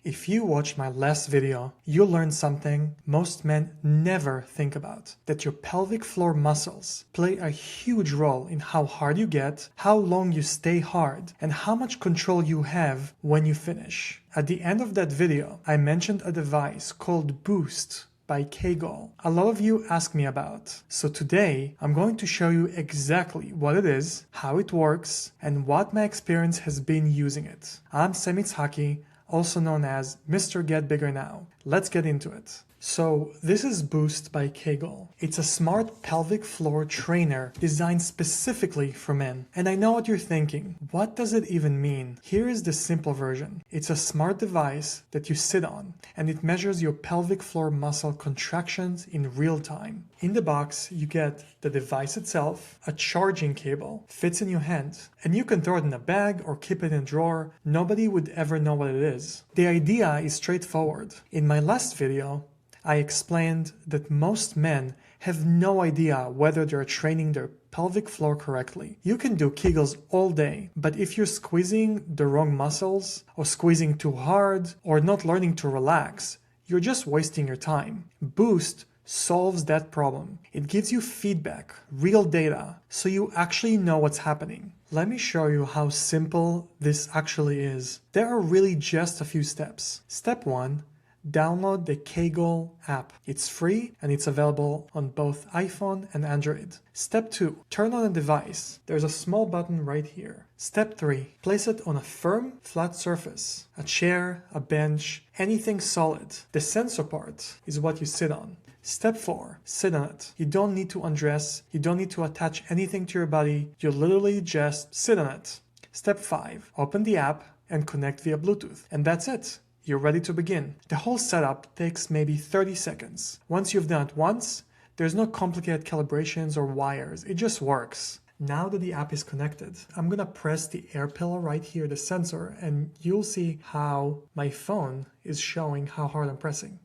If you watched my last video, you'll learn something most men never think about. That your pelvic floor muscles play a huge role in how hard you get, how long you stay hard, and how much control you have when you finish. At the end of that video, I mentioned a device called Boost by Kegel. A lot of you ask me about. So today, I'm going to show you exactly what it is, how it works, and what my experience has been using it. I'm Semi Tzhaki, also known as Mr. Get Bigger Now. Let's get into it. So this is Boost by Kegel. It's a smart pelvic floor trainer designed specifically for men. And I know what you're thinking. What does it even mean? Here is the simple version. It's a smart device that you sit on, and it measures your pelvic floor muscle contractions in real time. In the box, you get the device itself, a charging cable, fits in your hand, and you can throw it in a bag or keep it in a drawer. Nobody would ever know what it is. The idea is straightforward. In my last video, I explained that most men have no idea whether they're training their pelvic floor correctly. You can do Kegels all day, but if you're squeezing the wrong muscles, or squeezing too hard, or not learning to relax, you're just wasting your time. Boost solves that problem. It gives you feedback, real data, so you actually know what's happening. Let me show you how simple this actually is. There are really just a few steps. Step 1. Download the kGoal app. It's free and it's available on both iPhone and Android. Step 2. Turn on a device. There's a small button right here. Step 3. Place it on a firm, flat surface. A chair, a bench, anything solid. The sensor part is what you sit on. Step 4. Sit on it. You don't need to undress. You don't need to attach anything to your body. You literally just sit on it. Step 5. Open the app and connect via Bluetooth. And that's it. You're ready to begin. The whole setup takes maybe 30 seconds. Once you've done it once, there's no complicated calibrations or wires. It just works. Now that the app is connected, I'm gonna press the air pillow right here, the sensor, and you'll see how my phone is showing how hard I'm pressing.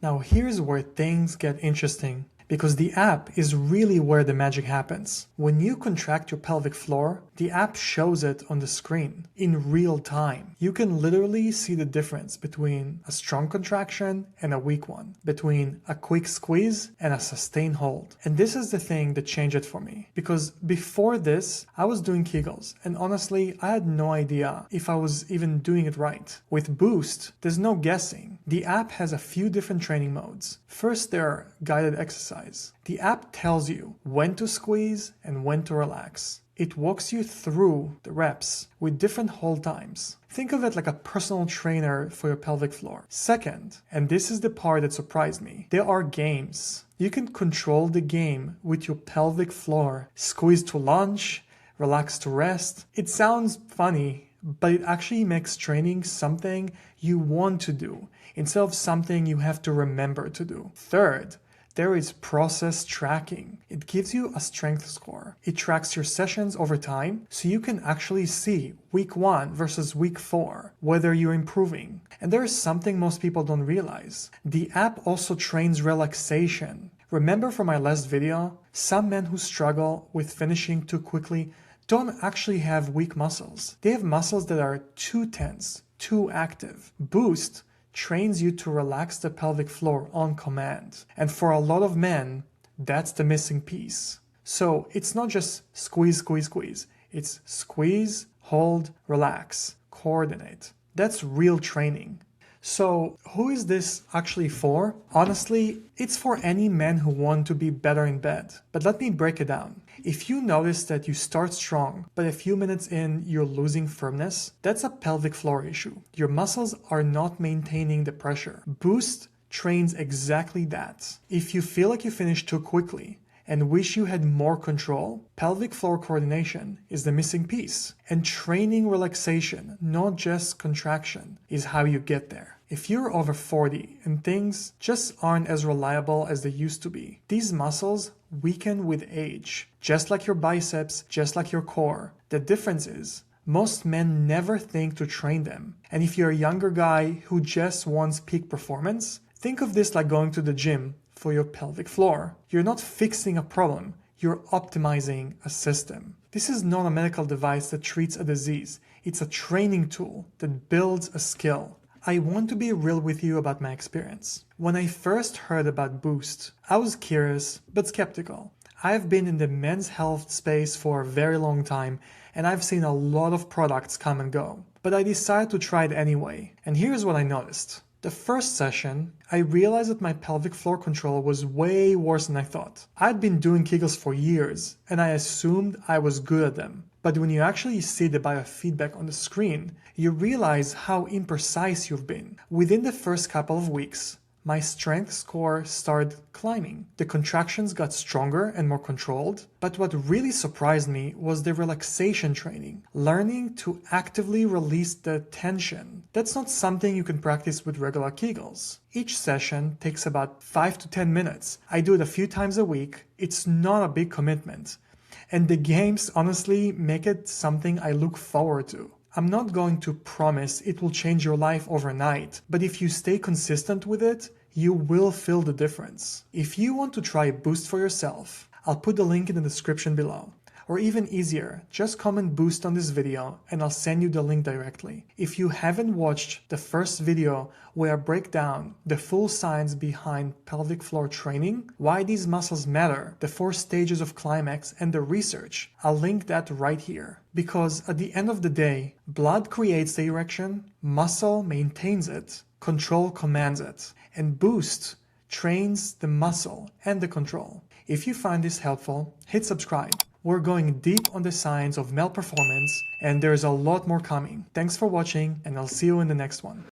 Now here's where things get interesting, because the app is really where the magic happens. When you contract your pelvic floor, the app shows it on the screen in real time. You can literally see the difference between a strong contraction and a weak one, between a quick squeeze and a sustained hold. And this is the thing that changed it for me, because before this, I was doing Kegels, and honestly, I had no idea if I was even doing it right. With Boost, there's no guessing. The app has a few different training modes. First, there are guided exercise. The app tells you when to squeeze and when to relax. It walks you through the reps with different hold times. Think of it like a personal trainer for your pelvic floor. Second, and this is the part that surprised me, there are games. You can control the game with your pelvic floor. Squeeze to lunge, relax to rest. It sounds funny, but it actually makes training something you want to do instead of something you have to remember to do. Third, there is process tracking. It gives you a strength score. It tracks your sessions over time, so you can actually see week 1 versus week 4, whether you're improving. And there is something most people don't realize. The app also trains relaxation. Remember from my last video, some men who struggle with finishing too quickly don't actually have weak muscles. They have muscles that are too tense, too active. Boost trains you to relax the pelvic floor on command. And for a lot of men, that's the missing piece. So it's not just squeeze, squeeze, squeeze. It's squeeze, hold, relax, coordinate. That's real training. So who is this actually for? Honestly, it's for any men who want to be better in bed. But let me break it down. If you notice that you start strong, but a few minutes in you're losing firmness, that's a pelvic floor issue. Your muscles are not maintaining the pressure. Boost trains exactly that. If you feel like you finished too quickly and wish you had more control, pelvic floor coordination is the missing piece. And training relaxation, not just contraction, is how you get there. If you're over 40 and things just aren't as reliable as they used to be, these muscles weaken with age. Just like your biceps, just like your core. The difference is, most men never think to train them. And if you're a younger guy who just wants peak performance, think of this like going to the gym for your pelvic floor. You're not fixing a problem, you're optimizing a system. This is not a medical device that treats a disease. It's a training tool that builds a skill. I want to be real with you about my experience. When I first heard about Boost, I was curious but skeptical. I've been in the men's health space for a very long time, and I've seen a lot of products come and go. But I decided to try it anyway, and here's what I noticed. The first session, I realized that my pelvic floor control was way worse than I thought. I'd been doing Kegels for years, and I assumed I was good at them. But when you actually see the biofeedback on the screen, you realize how imprecise you've been. Within the first couple of weeks, my strength score started climbing. The contractions got stronger and more controlled, but what really surprised me was the relaxation training, learning to actively release the tension. That's not something you can practice with regular Kegels. Each session takes about 5 to 10 minutes. I do it a few times a week. It's not a big commitment. And the games honestly make it something I look forward to. I'm not going to promise it will change your life overnight, but if you stay consistent with it, you will feel the difference. If you want to try Boost for yourself, I'll put the link in the description below. Or even easier, just comment Boost on this video and I'll send you the link directly. If you haven't watched the first video where I break down the full science behind pelvic floor training, why these muscles matter, the 4 stages of climax, and the research, I'll link that right here. Because at the end of the day, blood creates the erection, muscle maintains it, control commands it, and Boost trains the muscle and the control. If you find this helpful, hit subscribe. We're going deep on the science of male performance, and there's a lot more coming. Thanks for watching, and I'll see you in the next one.